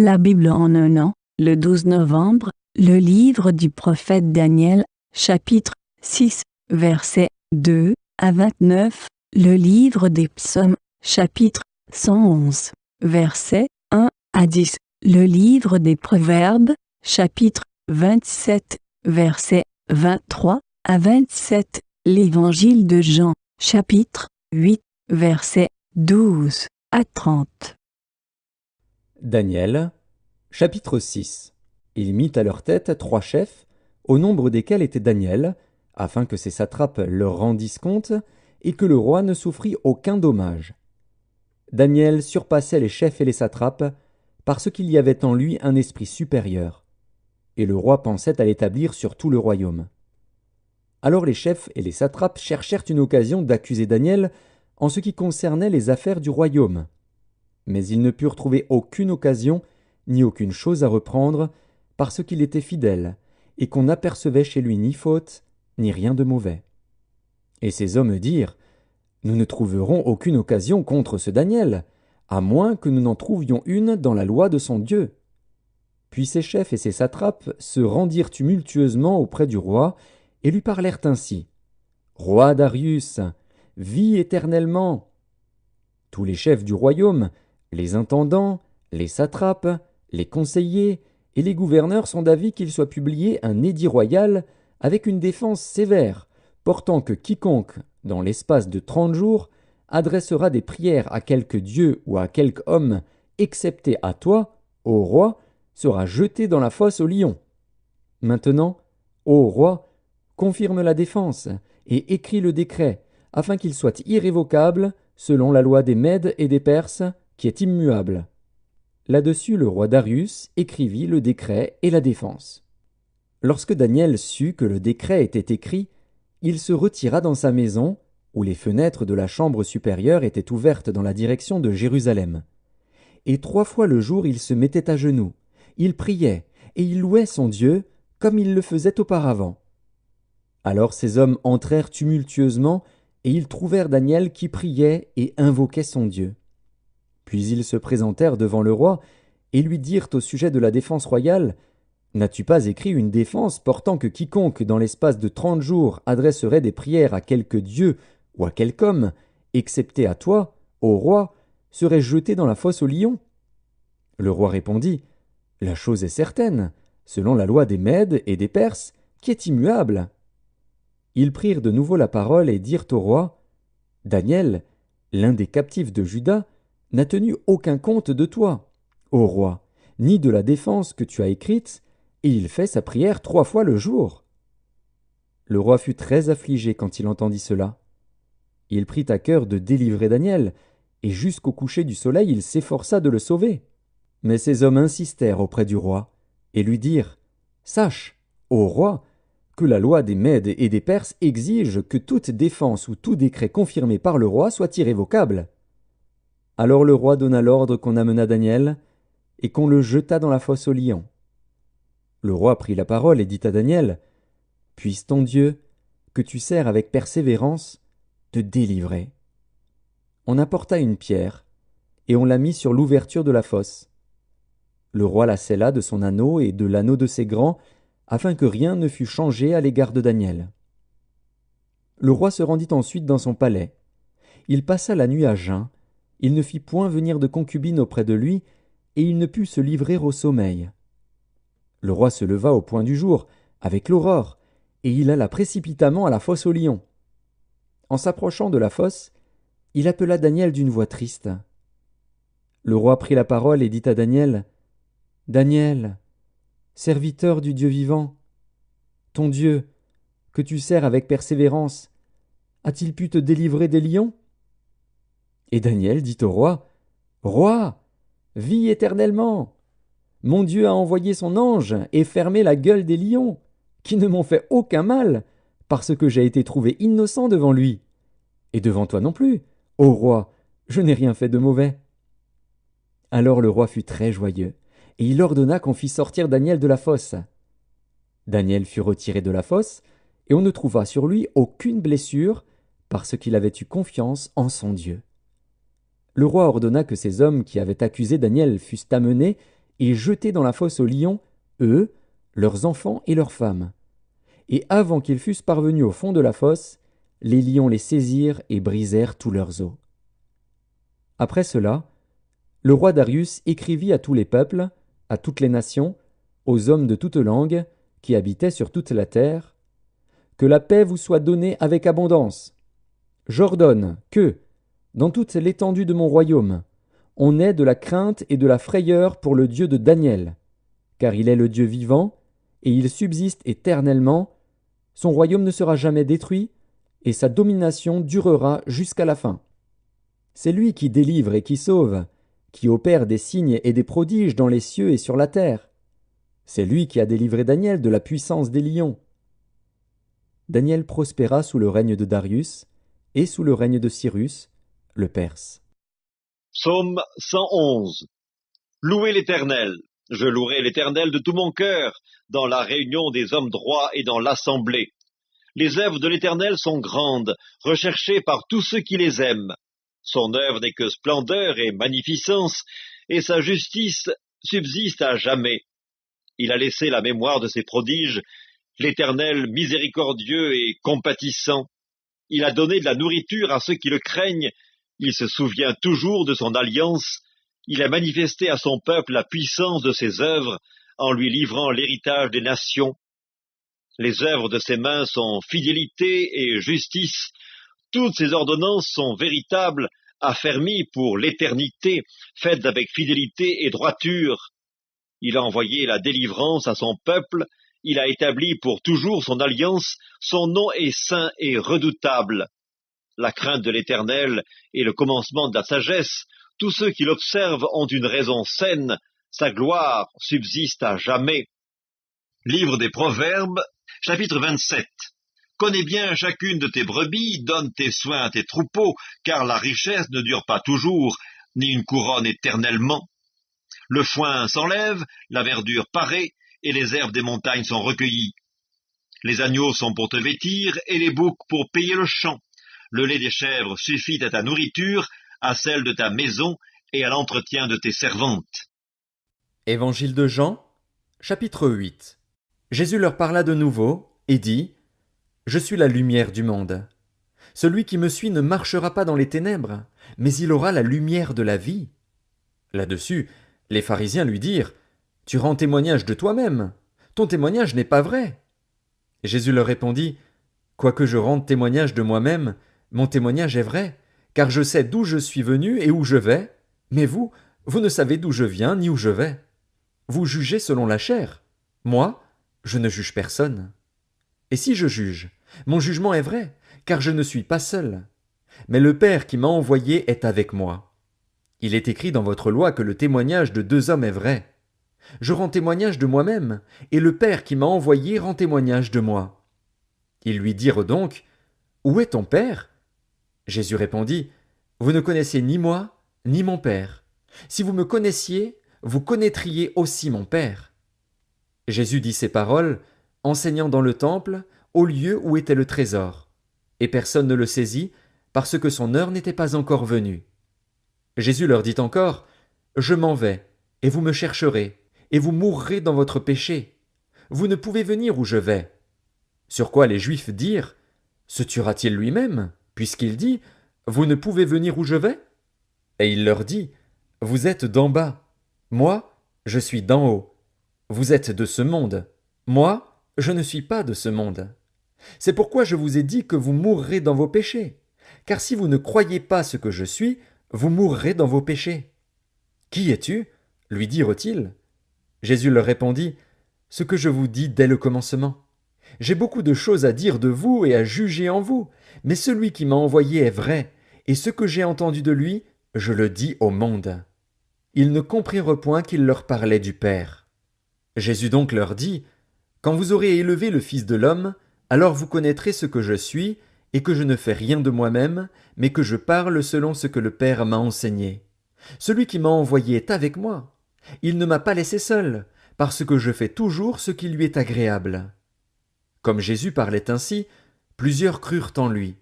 La Bible en un an, le 12 novembre, le livre du prophète Daniel, chapitre 6, versets 2 à 29, le livre des psaumes, chapitre 111, versets 1 à 10, le livre des proverbes, chapitre 27, versets 23 à 27, l'évangile de Jean, chapitre 8, versets 12 à 30. Daniel, chapitre 6. Il mit à leur tête 3 chefs, au nombre desquels était Daniel, afin que ses satrapes leur rendissent compte, et que le roi ne souffrit aucun dommage. Daniel surpassait les chefs et les satrapes, parce qu'il y avait en lui un esprit supérieur, et le roi pensait à l'établir sur tout le royaume. Alors les chefs et les satrapes cherchèrent une occasion d'accuser Daniel en ce qui concernait les affaires du royaume. Mais ils ne purent trouver aucune occasion, ni aucune chose à reprendre, parce qu'il était fidèle, et qu'on n'apercevait chez lui ni faute, ni rien de mauvais. Et ces hommes dirent, « Nous ne trouverons aucune occasion contre ce Daniel, à moins que nous n'en trouvions une dans la loi de son Dieu. » Puis ses chefs et ses satrapes se rendirent tumultueusement auprès du roi, et lui parlèrent ainsi, « Roi Darius, vis éternellement !» Tous les chefs du royaume, les intendants, les satrapes, les conseillers et les gouverneurs sont d'avis qu'il soit publié un édit royal avec une défense sévère, portant que quiconque, dans l'espace de 30 jours, adressera des prières à quelque dieu ou à quelque homme, excepté à toi, ô roi, sera jeté dans la fosse aux lions. Maintenant, ô roi, confirme la défense et écris le décret, afin qu'il soit irrévocable, selon la loi des Mèdes et des Perses, qui est immuable. Là-dessus, le roi Darius écrivit le décret et la défense. Lorsque Daniel sut que le décret était écrit, il se retira dans sa maison, où les fenêtres de la chambre supérieure étaient ouvertes dans la direction de Jérusalem. Et 3 fois le jour il se mettait à genoux, il priait, et il louait son Dieu, comme il le faisait auparavant. Alors ces hommes entrèrent tumultueusement, et ils trouvèrent Daniel qui priait et invoquait son Dieu. Puis ils se présentèrent devant le roi, et lui dirent au sujet de la défense royale, « N'as-tu pas écrit une défense portant que quiconque dans l'espace de 30 jours adresserait des prières à quelque dieu ou à quelque homme, excepté à toi, ô roi, serait jeté dans la fosse aux lions ?» Le roi répondit, « La chose est certaine, selon la loi des Mèdes et des Perses, qui est immuable. » Ils prirent de nouveau la parole et dirent au roi, « Daniel, l'un des captifs de Juda, n'a tenu aucun compte de toi, ô roi, ni de la défense que tu as écrite, et il fait sa prière 3 fois le jour. » Le roi fut très affligé quand il entendit cela. Il prit à cœur de délivrer Daniel, et jusqu'au coucher du soleil il s'efforça de le sauver. Mais ces hommes insistèrent auprès du roi, et lui dirent, « Sache, ô roi, que la loi des Mèdes et des Perses exige que toute défense ou tout décret confirmé par le roi soit irrévocable. » Alors le roi donna l'ordre qu'on amena Daniel, et qu'on le jeta dans la fosse aux lions. Le roi prit la parole et dit à Daniel, « Puisse ton Dieu, que tu sers avec persévérance, te délivrer. » On apporta une pierre, et on la mit sur l'ouverture de la fosse. Le roi la scella de son anneau et de l'anneau de ses grands, afin que rien ne fût changé à l'égard de Daniel. Le roi se rendit ensuite dans son palais. Il passa la nuit à jeun, il ne fit point venir de concubine auprès de lui, et il ne put se livrer au sommeil. Le roi se leva au point du jour, avec l'aurore, et il alla précipitamment à la fosse aux lions. En s'approchant de la fosse, il appela Daniel d'une voix triste. Le roi prit la parole et dit à Daniel, « Daniel, serviteur du Dieu vivant, ton Dieu, que tu sers avec persévérance, a-t-il pu te délivrer des lions ?» Et Daniel dit au roi, « Roi, vis éternellement! Mon Dieu a envoyé son ange et fermé la gueule des lions, qui ne m'ont fait aucun mal, parce que j'ai été trouvé innocent devant lui. Et devant toi non plus, ô roi, je n'ai rien fait de mauvais. » Alors le roi fut très joyeux, et il ordonna qu'on fît sortir Daniel de la fosse. Daniel fut retiré de la fosse, et on ne trouva sur lui aucune blessure, parce qu'il avait eu confiance en son Dieu. Le roi ordonna que ces hommes qui avaient accusé Daniel fussent amenés et jeter dans la fosse aux lions, eux, leurs enfants et leurs femmes. Et avant qu'ils fussent parvenus au fond de la fosse, les lions les saisirent et brisèrent tous leurs os. Après cela, le roi Darius écrivit à tous les peuples, à toutes les nations, aux hommes de toute langue, qui habitaient sur toute la terre, que la paix vous soit donnée avec abondance. J'ordonne que, dans toute l'étendue de mon royaume, on ait de la crainte et de la frayeur pour le Dieu de Daniel, car il est le Dieu vivant, et il subsiste éternellement, son royaume ne sera jamais détruit, et sa domination durera jusqu'à la fin. C'est lui qui délivre et qui sauve, qui opère des signes et des prodiges dans les cieux et sur la terre. C'est lui qui a délivré Daniel de la puissance des lions. Daniel prospéra sous le règne de Darius et sous le règne de Cyrus, le Perse. Psaume 111. Louez l'Éternel. Je louerai l'Éternel de tout mon cœur, dans la réunion des hommes droits et dans l'assemblée. Les œuvres de l'Éternel sont grandes, recherchées par tous ceux qui les aiment. Son œuvre n'est que splendeur et magnificence, et sa justice subsiste à jamais. Il a laissé la mémoire de ses prodiges, l'Éternel miséricordieux et compatissant. Il a donné de la nourriture à ceux qui le craignent, il se souvient toujours de son alliance, il a manifesté à son peuple la puissance de ses œuvres, en lui livrant l'héritage des nations. Les œuvres de ses mains sont fidélité et justice, toutes ses ordonnances sont véritables, affermies pour l'éternité, faites avec fidélité et droiture. Il a envoyé la délivrance à son peuple, il a établi pour toujours son alliance, son nom est saint et redoutable. La crainte de l'Éternel est le commencement de la sagesse, tous ceux qui l'observent ont une raison saine, sa gloire subsiste à jamais. Livre des Proverbes, chapitre 27. Connais bien chacune de tes brebis, donne tes soins à tes troupeaux, car la richesse ne dure pas toujours, ni une couronne éternellement. Le foin s'enlève, la verdure paraît, et les herbes des montagnes sont recueillies. Les agneaux sont pour te vêtir, et les boucs pour payer le champ. Le lait des chèvres suffit à ta nourriture, à celle de ta maison, et à l'entretien de tes servantes. Évangile de Jean, chapitre 8. Jésus leur parla de nouveau, et dit, « Je suis la lumière du monde. Celui qui me suit ne marchera pas dans les ténèbres, mais il aura la lumière de la vie. » Là-dessus, les pharisiens lui dirent, « Tu rends témoignage de toi-même. Ton témoignage n'est pas vrai. » Jésus leur répondit, « Quoique je rende témoignage de moi-même, mon témoignage est vrai, car je sais d'où je suis venu et où je vais, mais vous, vous ne savez d'où je viens ni où je vais. Vous jugez selon la chair. Moi, je ne juge personne. Et si je juge, mon jugement est vrai, car je ne suis pas seul. Mais le Père qui m'a envoyé est avec moi. Il est écrit dans votre loi que le témoignage de deux hommes est vrai. Je rends témoignage de moi-même, et le Père qui m'a envoyé rend témoignage de moi. » Ils lui dirent donc, « Où est ton Père ?» Jésus répondit, « Vous ne connaissez ni moi, ni mon Père. Si vous me connaissiez, vous connaîtriez aussi mon Père. » Jésus dit ces paroles, enseignant dans le temple, au lieu où était le trésor. Et personne ne le saisit, parce que son heure n'était pas encore venue. Jésus leur dit encore, « Je m'en vais, et vous me chercherez, et vous mourrez dans votre péché. Vous ne pouvez venir où je vais. » Sur quoi les Juifs dirent, « Se tuera-t-il lui-même, puisqu'il dit, « Vous ne pouvez venir où je vais ?» Et il leur dit, « Vous êtes d'en bas. Moi, je suis d'en haut. Vous êtes de ce monde. Moi, je ne suis pas de ce monde. C'est pourquoi je vous ai dit que vous mourrez dans vos péchés. Car si vous ne croyez pas ce que je suis, vous mourrez dans vos péchés. » « Qui es-tu » lui dirent-ils. Jésus leur répondit, « Ce que je vous dis dès le commencement. J'ai beaucoup de choses à dire de vous et à juger en vous, mais celui qui m'a envoyé est vrai, et ce que j'ai entendu de lui, je le dis au monde. » Ils ne comprirent point qu'il leur parlait du Père. Jésus donc leur dit, « Quand vous aurez élevé le Fils de l'homme, alors vous connaîtrez ce que je suis, et que je ne fais rien de moi-même, mais que je parle selon ce que le Père m'a enseigné. Celui qui m'a envoyé est avec moi. Il ne m'a pas laissé seul, parce que je fais toujours ce qui lui est agréable. » Comme Jésus parlait ainsi, plusieurs crurent en lui.